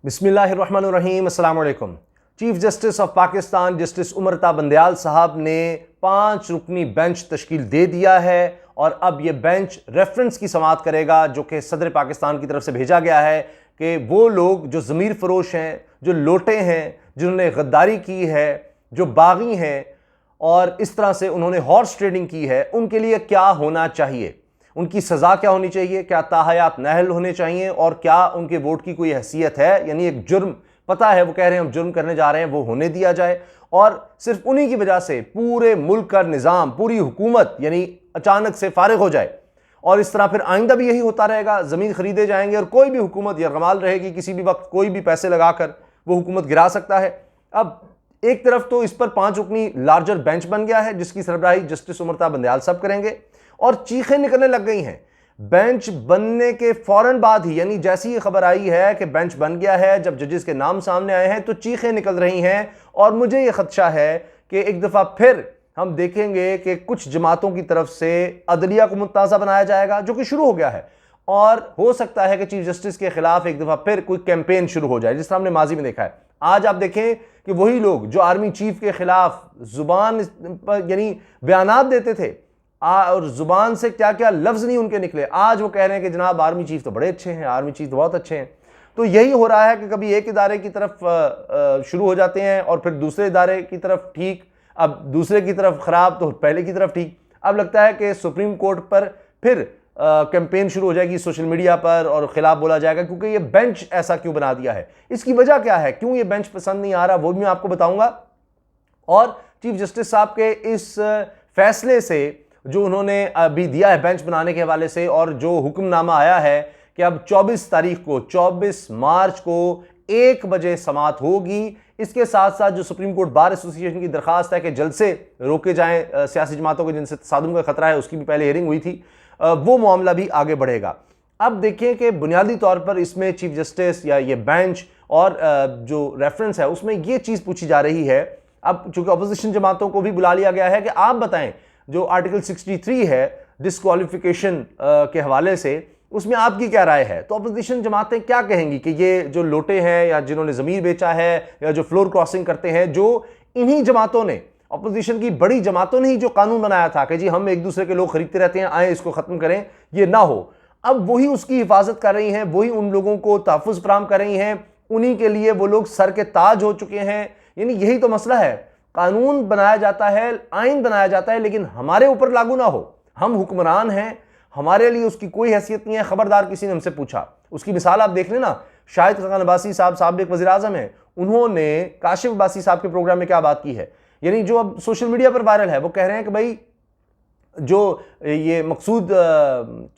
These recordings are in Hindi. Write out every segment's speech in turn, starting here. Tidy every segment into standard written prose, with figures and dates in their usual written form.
बिस्मिल्लाहिर्रहमानिर्रहीम, अस्सलाम वालेकुम। Chief justice of Pakistan justice Umar Ata Bandial साहब ने 5 रुकनी बेंच तश्कील दे दिया है और अब यह बेंच रेफरेंस की समाअत करेगा जो कि सदर पाकिस्तान की तरफ से भेजा गया है कि वो लोग जो ज़मीर फरोश हैं, जो लोटे हैं, जिन्होंने गद्दारी की है, जो बागी हैं और इस तरह से उन्होंने हॉर्स ट्रेडिंग की है, उनके लिए क्या होना चाहिए, उनकी सज़ा क्या होनी चाहिए, क्या ताहयात नहल होने चाहिए और क्या उनके वोट की कोई हैसियत है, यानी एक जुर्म पता है, वो कह रहे हैं हम जुर्म करने जा रहे हैं, वो होने दिया जाए और सिर्फ उन्हीं की वजह से पूरे मुल्क का निज़ाम, पूरी हुकूमत यानी अचानक से फारिग हो जाए। और इस तरह फिर आइंदा भी यही होता रहेगा, ज़मीन खरीदे जाएंगे और कोई भी हुकूमत यरगमाल रहेगी, किसी भी वक्त कोई भी पैसे लगाकर वो हुकूमत गिरा सकता है। अब एक तरफ तो इस पर 5 रुकनी लार्जर बेंच बन गया है जिसकी सरबराही जस्टिस उमर ता बंदयाल साहब करेंगे और चीखें निकलने लग गई हैं बेंच बनने के फौरन बाद ही, यानी जैसी ये खबर आई है कि बेंच बन गया है, जब जजेस के नाम सामने आए हैं तो चीखें निकल रही हैं और मुझे ये खदशा है कि एक दफ़ा फिर हम देखेंगे कि कुछ जमातों की तरफ से अदलिया को मुतनाज़ा बनाया जाएगा जो कि शुरू हो गया है और हो सकता है कि चीफ जस्टिस के खिलाफ एक दफ़ा फिर कोई कैंपेन शुरू हो जाए, जिस तरह हमने माजी में देखा है। आज आप देखें कि वही लोग जो आर्मी चीफ के खिलाफ जुबान यानी बयानात देते थे और जुबान से क्या क्या लफ्ज़ नहीं उनके निकले, आज वो कह रहे हैं कि जनाब आर्मी चीफ तो बड़े अच्छे हैं, आर्मी चीफ तो बहुत अच्छे हैं। तो यही हो रहा है कि कभी एक इदारे की तरफ शुरू हो जाते हैं और फिर दूसरे इदारे की तरफ ठीक, अब दूसरे की तरफ ख़राब तो पहले की तरफ ठीक। अब लगता है कि सुप्रीम कोर्ट पर फिर कैंपेन शुरू हो जाएगी सोशल मीडिया पर और खिलाफ बोला जाएगा क्योंकि ये बेंच ऐसा क्यों बना दिया है, इसकी वजह क्या है, क्यों ये बेंच पसंद नहीं आ रहा, वो भी मैं आपको बताऊंगा। और चीफ जस्टिस साहब के इस फैसले से जो उन्होंने अभी दिया है बेंच बनाने के हवाले से और जो हुक्मनामा आया है कि अब 24 तारीख को 24 मार्च को 1 बजे समाअत होगी, इसके साथ साथ जो सुप्रीम कोर्ट बार एसोसिएशन की दरखास्त है कि जलसे रोके जाएं सियासी जमातों के जिनसे तसादुम का खतरा है, उसकी भी पहले हियरिंग हुई थी, वो मामला भी आगे बढ़ेगा। अब देखें कि बुनियादी तौर पर इसमें चीफ जस्टिस या ये बेंच और जो रेफरेंस है उसमें ये चीज़ पूछी जा रही है। अब चूंकि अपोजिशन जमातों को भी बुला लिया गया है कि आप बताएं जो आर्टिकल 63 है डिस्क्वालिफिकेशन के हवाले से, उसमें आपकी क्या राय है। तो अपोजिशन जमातें क्या कहेंगी कि ये जो लोटे हैं या जिन्होंने ज़मीर बेचा है या जो फ्लोर क्रॉसिंग करते हैं, जो इन्हीं जमातों ने, अपोजिशन की बड़ी जमातों ने ही जो कानून बनाया था कि जी हम एक दूसरे के लोग खरीदते रहते हैं, आए इसको ख़त्म करें, ये ना हो, अब वही उसकी हिफाजत कर रही हैं, वही उन लोगों को तहफ़्फ़ुज़ फराहम कर रही हैं, उन्हीं के लिए वो लोग सर के ताज हो चुके हैं। यानी यही तो मसला है, कानून बनाया जाता है, आइन बनाया जाता है, लेकिन हमारे ऊपर लागू ना हो, हम हुक्मरान हैं, हमारे लिए उसकी कोई हैसियत नहीं है। खबरदार किसी ने हमसे पूछा, उसकी मिसाल आप देख लेना, शाहिद खान अब्बासी साहब साबिक वज़ीर आज़म हैं, उन्होंने काशिफ अब्बासी साहब के प्रोग्राम में क्या बात की है, यानी जो अब सोशल मीडिया पर वायरल है, वो कह रहे हैं कि भाई जो ये मकसूद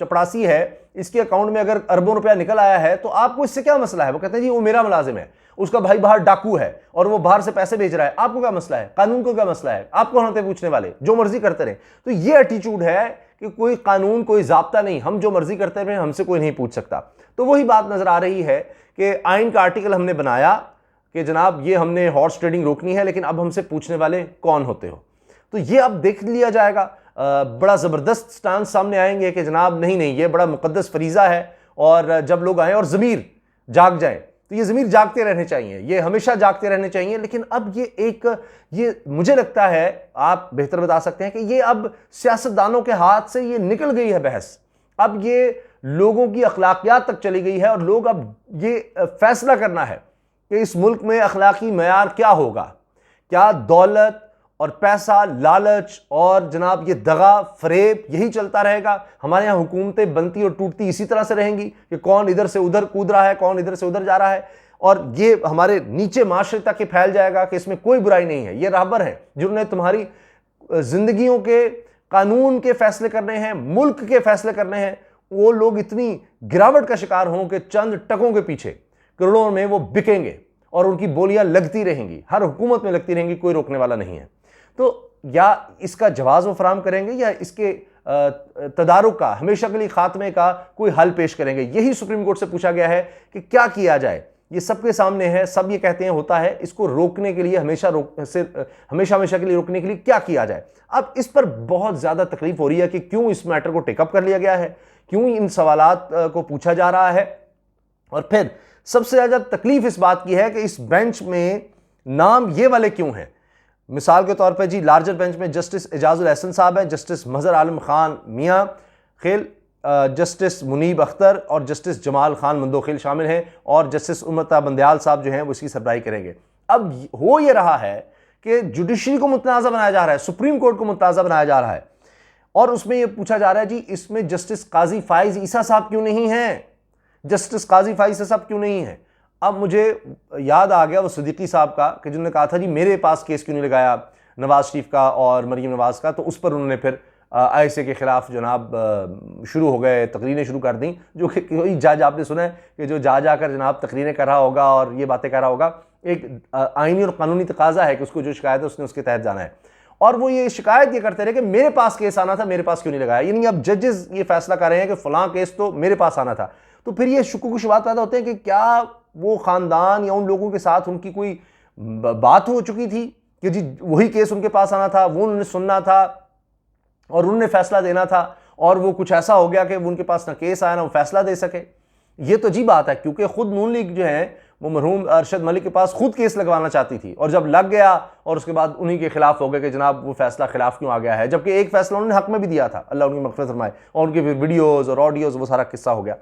चपड़ासी है इसके अकाउंट में अगर अरबों रुपया निकल आया है तो आपको इससे क्या मसला है। वो कहते हैं जी वो मेरा मुलाजिम है, उसका भाई बाहर डाकू है और वो बाहर से पैसे भेज रहा है, आपको क्या मसला है, कानून को क्या मसला है, आप कौन होते पूछने वाले, जो मर्जी करते रहे। तो ये एटीट्यूड है कि कोई कानून कोई जाब्ता नहीं, हम जो मर्जी करते रहे, हमसे कोई नहीं पूछ सकता। तो वही बात नजर आ रही है कि आइन का आर्टिकल हमने बनाया कि जनाब ये हमने हॉर्स ट्रेडिंग रोकनी है, लेकिन अब हमसे पूछने वाले कौन होते हो। तो ये अब देख लिया जाएगा, बड़ा ज़बरदस्त स्टांस सामने आएंगे कि जनाब नहीं नहीं ये बड़ा मुकद्दस फरीज़ा है और जब लोग आएँ और ज़मीर जाग जाए तो ये ज़मीर जागते रहने चाहिए, ये हमेशा जागते रहने चाहिए। लेकिन अब ये मुझे लगता है, आप बेहतर बता सकते हैं कि ये अब सियासतदानों के हाथ से ये निकल गई है बहस, अब ये लोगों की अखलाकियात तक चली गई है और लोग अब ये फैसला करना है कि इस मुल्क में अखलाकी मयार क्या होगा, क्या दौलत और पैसा, लालच और जनाब ये दगा फरेब यही चलता रहेगा। हमारे यहाँ हुकूमतें बनती और टूटती इसी तरह से रहेंगी कि कौन इधर से उधर कूद रहा है, कौन इधर से उधर जा रहा है, और ये हमारे नीचे माशरे तक के फैल जाएगा कि इसमें कोई बुराई नहीं है। ये राहबर हैं जिन्होंने तुम्हारी जिंदगियों के कानून के फैसले करने हैं, मुल्क के फैसले करने हैं, वो लोग इतनी गिरावट का शिकार हों कि चंद टकों के पीछे करोड़ों में वो बिकेंगे और उनकी बोलियां लगती रहेंगी, हर हुकूमत में लगती रहेंगी, कोई रोकने वाला नहीं है। तो या इसका जवाब वो फराहम करेंगे या इसके तदारुक का, हमेशा के लिए खात्मे का कोई हल पेश करेंगे। यही सुप्रीम कोर्ट से पूछा गया है कि क्या किया जाए। ये सबके सामने है, सब ये कहते हैं होता है, इसको रोकने के लिए हमेशा हमेशा के लिए रोकने के लिए क्या किया जाए। अब इस पर बहुत ज़्यादा तकलीफ हो रही है कि क्यों इस मैटर को टेकअप कर लिया गया है, क्यों इन सवालात को पूछा जा रहा है। और फिर सबसे ज़्यादा तकलीफ इस बात की है कि इस बेंच में नाम ये वाले क्यों हैं। मिसाल के तौर पे जी लार्जर बेंच में जस्टिस एजाजुल एहसन साहब हैं, जस्टिस मजहर आलम खान मियाँ खेल, जस्टिस मुनीब अख्तर और जस्टिस जमाल खान मंदोखिल शामिल हैं, और जस्टिस उमरता बंदयाल साहब जो हैं वो इसकी सरबराही करेंगे। अब हो ये रहा है कि जुडिशरी को मुतनाज़ा बनाया जा रहा है, सुप्रीम कोर्ट को मुतनाज़ा बनाया जा रहा है, और उसमें यह पूछा जा रहा है जी इसमें जस्टिस काजी फाइज ईसा साहब क्यों नहीं हैं, जस्टिस काजी फाइज ईसा साहब क्यों नहीं हैं। अब मुझे याद आ गया वो सिद्दीकी साहब का कि जिन्होंने कहा था जी मेरे पास केस क्यों नहीं लगाया नवाज शरीफ का और मरीम नवाज का, तो उस पर उन्होंने फिर ICA के खिलाफ जनाब शुरू हो गए, तकरीरें शुरू कर दी, जो कि कोई जज आपने सुना है कि जो जा जाकर जनाब तकरीरें कर रहा होगा और ये बातें कर रहा होगा। एक आईनी और कानूनी तकाजा है कि उसको जो शिकायत है उसने उसके तहत जाना है, और वो ये शिकायत ये करते रहे कि मेरे पास केस आना था, मेरे पास क्यों नहीं लगाया। यानी अब जजेस ये फैसला कर रहे हैं कि फलां केस तो मेरे पास आना था। तो फिर ये शुक्र शुबात पैदा होते हैं कि क्या वो खानदान या उन लोगों के साथ उनकी कोई बात हो चुकी थी कि जी वही केस उनके पास आना था, वो उन्होंने सुनना था और उन्होंने फैसला देना था, और वो कुछ ऐसा हो गया कि वो उनके पास ना केस आया ना वो फैसला दे सके। ये तो अजीब बात है, क्योंकि खुद नून लीग जो है वो मरहूम अरशद मलिक के पास खुद केस लगवाना चाहती थी, और जब लग गया और उसके बाद उन्हीं के खिलाफ हो गया कि जनाब वो फैसला खिलाफ क्यों आ गया है, जबकि एक फैसला उन्होंने हक में भी दिया था, अल्लाह उनकी मग़फ़िरत फरमाए, और उनके फिर वीडियोज़ और ऑडियोज़ वो सारा किस्सा हो गया।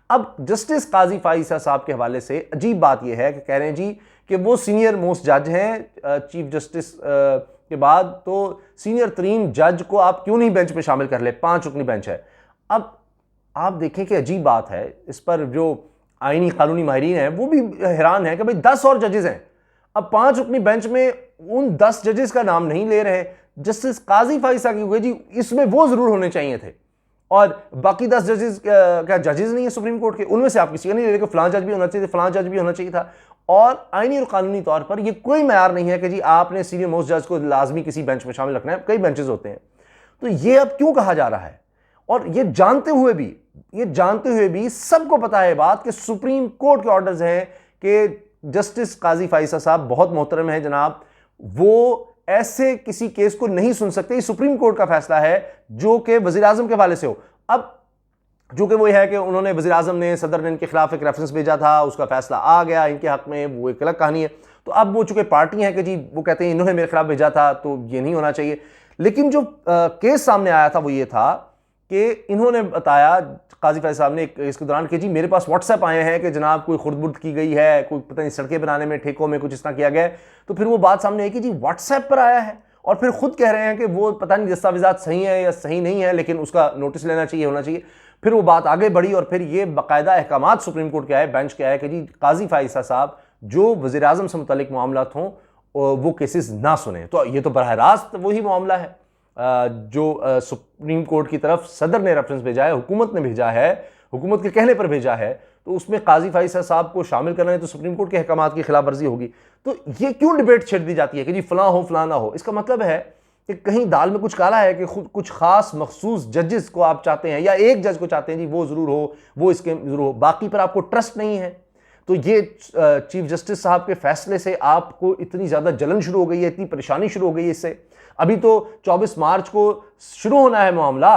अब जस्टिस काजी फाइज़ साहब के हवाले से अजीब बात यह है कि कह रहे हैं जी कि वो सीनियर मोस्ट जज हैं, चीफ जस्टिस के बाद तो सीनियर तरीन जज को आप क्यों नहीं बेंच पे शामिल कर ले, 5 रुकनी बेंच है। अब आप देखें कि अजीब बात है, इस पर जो आईनी कानूनी माहिरीन हैं वो भी हैरान है कि भाई 10 और जजेस हैं, अब 5 रुकनी बेंच में उन 10 जजेस का नाम नहीं ले रहे। जस्टिस काजी फाइज़ साहब की हुए जी इसमें वो जरूर होने चाहिए थे, और बाकी 10 जजेस क्या जजेस नहीं है सुप्रीम कोर्ट के, उनमें से आप किसी का नहीं ले रहे कि फलां जज भी होना चाहिए, फलां जज भी होना चाहिए था। और आईनी और कानूनी तौर पर यह कोई मैयार नहीं है कि जी आपने सीनियर मोस्ट जज को लाजमी किसी बेंच में शामिल रखना है, कई बेंचेस होते हैं। तो ये अब क्यों कहा जा रहा है, और ये जानते हुए भी सबको पता है बात कि सुप्रीम कोर्ट के ऑर्डर्स हैं कि जस्टिस काजी फाइज़ साहब बहुत मोहतरम है जनाब, वो ऐसे किसी केस को नहीं सुन सकते, सुप्रीम कोर्ट का फैसला है जो कि वजीर आजम के हवाले से हो। अब जो कि वो है कि उन्होंने वजीर आजम ने सदर ने इनके खिलाफ एक रेफरेंस भेजा था, उसका फैसला आ गया इनके हक में, वो एक अलग कहानी है। तो अब वो चूंकि पार्टी है कि जी वो कहते हैं इन्होंने मेरे खिलाफ भेजा था तो ये नहीं होना चाहिए। लेकिन जो केस सामने आया था वो ये था कि इन्होंने बताया काजी फाइज़ साहब ने इसके दौरान कि जी मेरे पास व्हाट्सएप आए हैं कि जनाब कोई खुर्द-बुर्द की गई है, कोई पता नहीं सड़कें बनाने में ठेकों में कुछ इस तरह किया गया है। तो फिर वो बात सामने आई कि जी व्हाट्सएप पर आया है, और फिर खुद कह रहे हैं कि वो पता नहीं दस्तावेजात सही है या सही नहीं है, लेकिन उसका नोटिस लेना चाहिए, होना चाहिए। फिर वो बात आगे बढ़ी और फिर ये बाकायदा अहकामात सुप्रीम कोर्ट के आए, बेंच के आए कि जी काजी फाइज़ साहब जो वज़ीर आज़म से मुतल्लिक मामलात हों वो केसेस ना सुने। तो ये तो बरह रास्त वही मामला है जो सुप्रीम कोर्ट की तरफ सदर ने रेफरेंस भेजा है, हुकूमत ने भेजा है, हुकूमत के कहने पर भेजा है, तो उसमें काजी फाइज़ साहब को शामिल करना है तो सुप्रीम कोर्ट के अहकामात की खिलाफ वर्जी होगी। तो ये क्यों डिबेट छेड़ दी जाती है कि जी फलां हो फलां ना हो। इसका मतलब है कि कहीं दाल में कुछ काला है कि खुद कुछ खास मखसूस जजेस को आप चाहते हैं या एक जज को चाहते हैं जी वो जरूर हो, वो इसके जरूर हो, बाकी पर आपको ट्रस्ट नहीं है। तो ये चीफ जस्टिस साहब के फैसले से आपको इतनी ज़्यादा जलन शुरू हो गई है, इतनी परेशानी शुरू हो गई है इससे। अभी तो 24 मार्च को शुरू होना है मामला,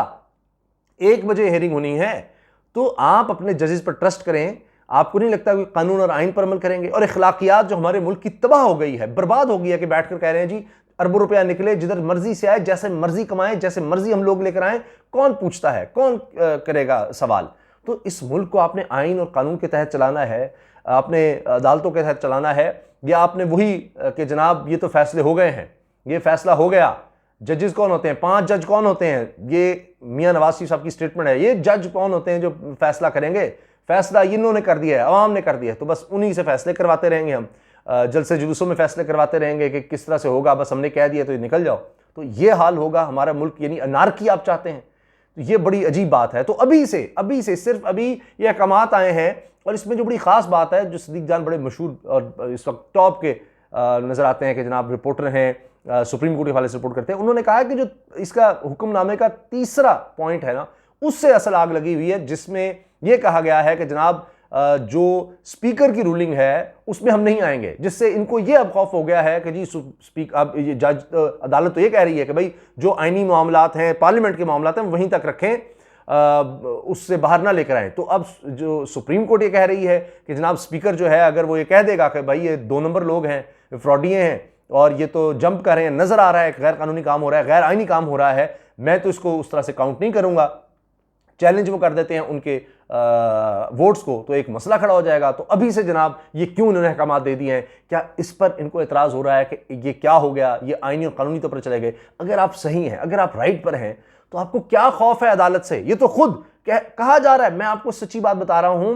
1 बजे हेयरिंग होनी है, तो आप अपने जजेस पर ट्रस्ट करें। आपको नहीं लगता कि कानून और आइन पर अमल करेंगे? और अखलाकियात जो हमारे मुल्क की तबाह हो गई है, बर्बाद हो गई है, कि बैठकर कह रहे हैं जी अरबों रुपया निकले, जिधर मर्जी से आए, जैसे मर्जी कमाएं, जैसे मर्जी हम लोग लेकर आए, कौन पूछता है, कौन करेगा सवाल। तो इस मुल्क को आपने आइन और कानून के तहत चलाना है, आपने अदालतों के तहत चलाना है, या आपने वही कि जनाब ये तो फैसले हो गए हैं, ये फैसला हो गया। जजेस कौन होते हैं? 5 जज कौन होते हैं? ये मियां नवाज शरीफ साहब की स्टेटमेंट है। ये जज कौन होते हैं जो फैसला करेंगे? फैसला इन्होंने कर दिया है, अवाम ने कर दिया है, तो बस उन्हीं से फैसले करवाते रहेंगे हम, जलसे जुलूसों में फैसले करवाते रहेंगे कि किस तरह से होगा, बस हमने कह दिया तो ये निकल जाओ। तो ये हाल होगा हमारा मुल्क, यानी अनार्की आप चाहते हैं। तो ये बड़ी अजीब बात है। तो अभी से सिर्फ अभी ये अहकामात आए हैं, और इसमें जो बड़ी खास बात है, जो सदीक जान बड़े मशहूर और इस वक्त टॉप के नजर आते हैं कि जनाब रिपोर्टर हैं, सुप्रीम कोर्ट के हवाले से रिपोर्ट करते हैं, उन्होंने कहा कि जो इसका हुक्मनामे का तीसरा पॉइंट है ना, उससे असल आग लगी हुई है, जिसमें यह कहा गया है कि जनाब जो स्पीकर की रूलिंग है उसमें हम नहीं आएंगे, जिससे इनको यह अब खौफ हो गया है कि जी अब ये जज अदालत तो ये कह रही है कि भाई जो आईनी मामलात हैं, पार्लियामेंट के मामलात हैं, वहीं तक रखें, उससे बाहर ना लेकर आए। तो अब जो सुप्रीम कोर्ट ये कह रही है कि जनाब स्पीकर जो है अगर वो ये कह देगा कि भाई ये 2 नंबर लोग हैं, फ्रॉडिये हैं और ये तो जंप कर रहे हैं, नजर आ रहा है गैर कानूनी काम हो रहा है, गैर आईनी काम हो रहा है, मैं तो इसको उस तरह से काउंट नहीं करूंगा, चैलेंज वो कर देते हैं उनके वोट्स को, तो एक मसला खड़ा हो जाएगा। तो अभी से जनाब ये क्यों इन्होंने अहकाम दे दिए हैं, क्या इस पर इनको एतराज़ हो रहा है कि ये क्या हो गया, ये आईनी और कानूनी तौर पर चले गए? अगर आप सही हैं, अगर आप राइट पर हैं, तो आपको क्या खौफ है अदालत से? ये तो खुद कहा जा रहा है, मैं आपको सच्ची बात बता रहा हूं,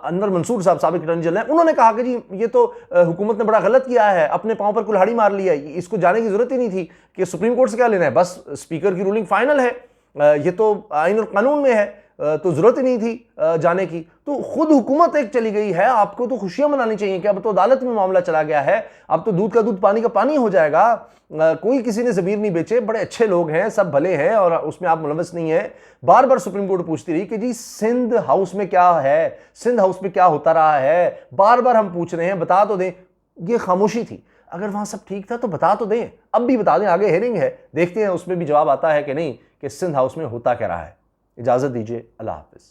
अनवर मंसूर साहब साबिक अटॉर्नी जनरल हैं, उन्होंने कहा कि जी ये तो हुकूमत ने बड़ा गलत किया है, अपने पांव पर कुल्हाड़ी मार लिया है, इसको जाने की जरूरत ही नहीं थी कि सुप्रीम कोर्ट से क्या लेना है, बस स्पीकर की रूलिंग फाइनल है, ये तो आईन और कानून में है, तो जरूरत ही नहीं थी जाने की। तो खुद हुकूमत एक चली गई है, आपको तो खुशियां मनानी चाहिए कि अब तो अदालत में मामला चला गया है, अब तो दूध का दूध पानी का पानी हो जाएगा, कोई किसी ने ज़मीर नहीं बेचे, बड़े अच्छे लोग हैं, सब भले हैं और उसमें आप मुलव्वस नहीं है। बार बार सुप्रीम कोर्ट पूछती रही कि जी सिंध हाउस में क्या है, सिंध हाउस में क्या होता रहा है, बार बार हम पूछ रहे हैं, बता तो दें। ये खामोशी थी, अगर वहां सब ठीक था तो बता तो दें, अब भी बता दें, आगे हेयरिंग है, देखते हैं उसमें भी जवाब आता है कि नहीं कि सिंध हाउस में होता क्या रहा है। इजाज़त दीजिए, अल्लाह हाफ़िज़।